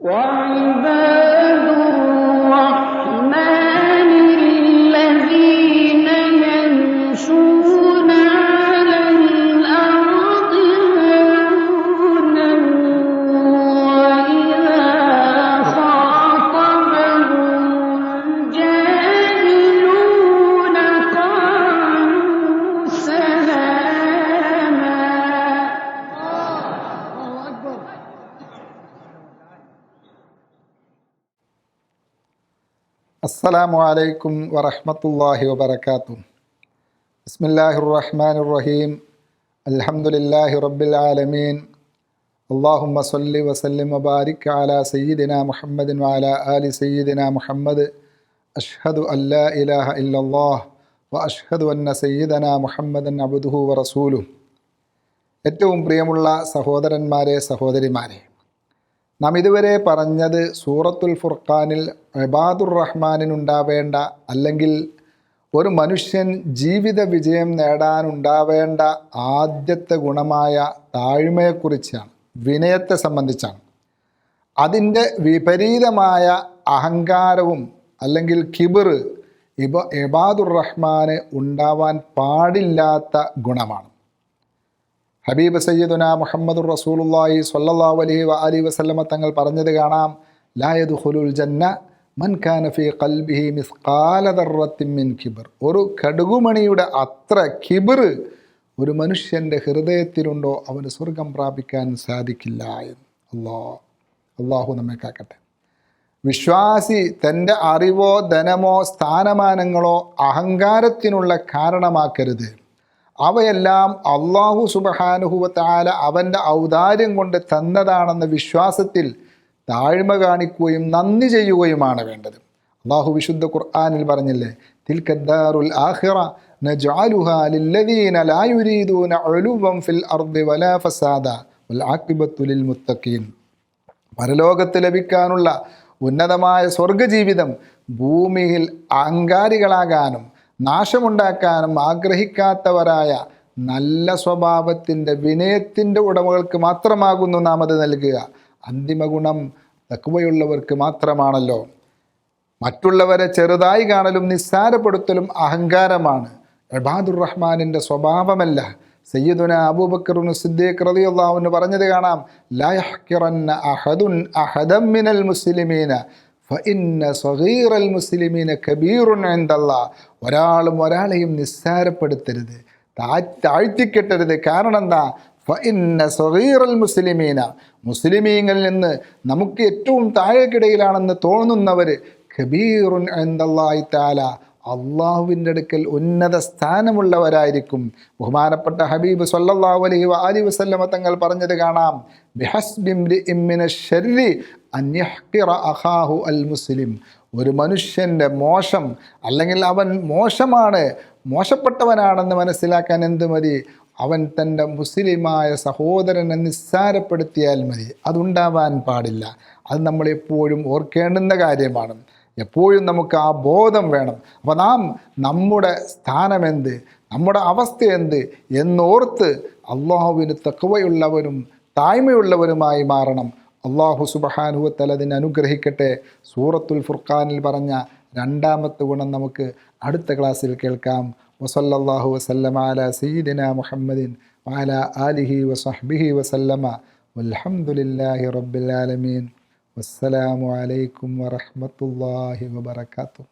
وعباد الرحمن الذين يمشون على الأرض هونا وإذا خاطبهم الجاهلون قالوا سلاما. അസ്സലാമു അലൈക്കും വറഹ്മത്തുള്ളാഹി വബറകാതുഹു. ബിസ്മില്ലാഹിർ റഹ്മാനിർ റഹീം. അൽഹംദുലില്ലാഹി റബ്ബിൽ ആലമീൻ. അല്ലാഹുമ്മ സ്വല്ലി വസല്ലിം വബാരിക് അലാ സയ്യിദിനാ മുഹമ്മദിൻ വഅലാ ആലി സയ്യിദിനാ മുഹമ്മദ്. അഷ്ഹദു അല്ലാ ഇലാഹ ഇല്ലല്ലാഹ് വ അഷ്ഹദു അന്ന സയ്യിദനാ മുഹമ്മദൻ അബ്ദുഹു വറസൂലുഹു. ഏറ്റവും പ്രിയമുള്ള സഹോദരന്മാരെ, സഹോദരിമാരെ, നാം ഇതുവരെ പറഞ്ഞത് സൂറത്തുൽ ഫുർഖാനിൽ ഇബാദുർ റഹ്മാനിനുണ്ടാവേണ്ട, അല്ലെങ്കിൽ ഒരു മനുഷ്യൻ ജീവിത വിജയം നേടാനുണ്ടാവേണ്ട ആദ്യത്തെ ഗുണമായ താഴ്മയെക്കുറിച്ചാണ്, വിനയത്തെ സംബന്ധിച്ചാണ്. അതിൻ്റെ വിപരീതമായ അഹങ്കാരവും അല്ലെങ്കിൽ കിബിർ ഇബാദുർ റഹ്മാന് ഉണ്ടാവാൻ പാടില്ലാത്ത ഗുണമാണ്. ഹബീബ് സയ്യിദുനാ മുഹമ്മദുർ റസൂലുള്ളാഹി സ്വല്ലല്ലാഹു അലൈഹി വആലിഹി വസല്ലമ തങ്ങൾ പറഞ്ഞത് കാണാം, ലാ യദ്ഖുലുൽ ജന്ന മൻ കാന ഫീ ഖൽബിഹി മിസ്ഖാല ദർറത്തിൻ മിൻ കിബ്ർ. ഒരു കടുകുമണിയുടെ അത്ര കിബിർ ഒരു മനുഷ്യൻ്റെ ഹൃദയത്തിലുണ്ടോ അവന് സ്വർഗം പ്രാപിക്കാൻ സാധിക്കില്ല എന്ന്. അല്ലാഹു നമ്മെ കാക്കട്ടെ. വിശ്വാസി തൻ്റെ അറിവോ ധനമോ സ്ഥാനമാനങ്ങളോ അഹങ്കാരത്തിനുള്ള കാരണമാക്കരുത്. അവയെല്ലാം അല്ലാഹു സുബ്ഹാനഹു വ തആല അവൻ്റെ ഔദാര്യം കൊണ്ട് തന്നതാണെന്ന വിശ്വാസത്തിൽ താഴ്മ കാണിക്കുകയും നന്ദി ചെയ്യുകയുമാണ് വേണ്ടത്. അല്ലാഹു വിശുദ്ധ ഖുർആനിൽ പറഞ്ഞില്ലേ, തിൽക്കദ്ദാറുൽ ആഖിറ നജ്അലുഹാ ലില്ലദീന ലാ യുരീദൂന ഉലുവൻ ഫിൽ അർദി വലാ ഫസാദ വൽ ആഖിബത്തു ലിൽ മുത്തഖീൻ. പരലോകത്ത് ലഭിക്കാനുള്ള ഉന്നതമായ സ്വർഗജീവിതം ഭൂമിയിൽ അഹങ്കാരികളാകാനും നാശമുണ്ടാക്കാനും ആഗ്രഹിക്കാത്തവരായ നല്ല സ്വഭാവത്തിൻ്റെ വിനയത്തിൻ്റെ ഉടമകൾക്ക് മാത്രമാകുന്നു നാം അത് നൽകുക. അന്തിമ ഗുണം തഖ്വയുള്ളവർക്ക് മാത്രമാണല്ലോ. മറ്റുള്ളവരെ ചെറുതായി കാണലും നിസ്സാരപ്പെടുത്തലും അഹങ്കാരമാണ്, ഇബാദുർ റഹ്മാനിൻ്റെ സ്വഭാവമല്ല. സയ്യിദുനാ അബൂബക്കർ സിദ്ദീഖ് റളിയല്ലാഹു അൻഹു പറഞ്ഞത് കാണാം, ലാ യഹ്കിറന്ന അഹദുൻ അഹദൻ മിനൽ മുസ്ലിമീന ഫഇന്ന സഗീറൽ മുസ്ലിമീന കബീറുൻ ഇൻദല്ലാഹ്. ഒരാളും ഒരാളെയും നിസ്സാരപ്പെടുത്തരുത്, താഴ്ത്തിക്കെട്ടരുത്. കാരണം എന്താ? ഫഇന്ന സഗീറൽ മുസ്ലിമീന, മുസ്ലിമീങ്ങളിൽ നിന്ന് നമുക്ക് ഏറ്റവും താഴേക്കിടയിലാണെന്ന് തോന്നുന്നവർ കബീറുൻ ഇൻദല്ലാഹി തആല, അള്ളാഹുവിൻ്റെ അടുക്കൽ ഉന്നത സ്ഥാനമുള്ളവരായിരിക്കും. ബഹുമാനപ്പെട്ട ഹബീബ് സ്വല്ലല്ലാഹു അലൈഹി വആലിഹി വസല്ലമ തങ്ങൾ പറഞ്ഞത് കാണാം, ബിഹസ്ബി ഇംറിഇൻ മിനശ് ശർരി അൻ യഹ്ഖിറ അഖാഹു അൽ മുസ്ലിം. ഒരു മനുഷ്യൻ്റെ മോശം, അല്ലെങ്കിൽ അവൻ മോശമാണ്, മോശപ്പെട്ടവനാണെന്ന് മനസ്സിലാക്കാൻ എന്ത് മതി? അവൻ തൻ്റെ മുസ്ലിമായ സഹോദരനെ നിസ്സാരപ്പെടുത്തിയാൽ മതി. അതുണ്ടാവാൻ പാടില്ല. അത് നമ്മളെപ്പോഴും ഓർക്കേണ്ടുന്ന കാര്യമാണ്. എപ്പോഴും നമുക്ക് ആ ബോധം വേണം. അപ്പോൾ നാം നമ്മുടെ സ്ഥാനമെന്ത്, നമ്മുടെ അവസ്ഥ എന്ത് എന്നോർത്ത് അള്ളാഹുവിന് തഖ്വയുള്ളവരും താഴ്മയുള്ളവരുമായി മാറണം. അള്ളാഹു സുബ്ഹാനഹു വ തആല അതിനെ അനുഗ്രഹിക്കട്ടെ. സൂറത്തുൽ ഫുർഖാനിൽ പറഞ്ഞ രണ്ടാമത്തെ ഗുണം നമുക്ക് അടുത്ത ക്ലാസ്സിൽ കേൾക്കാം. വസല്ലല്ലാഹു വസല്ലമ അലാ സയ്യിദിനാ മുഹമ്മദിൻ വഅലാ ആലിഹി വസഹ്ബിഹി വസല്ലമ വൽഹംദുലില്ലാഹി റബ്ബിൽ ആലമീൻ. വസ്സലാമു അലൈക്കും വറഹ്മത്തുള്ളാഹി വബറകാതുഹു.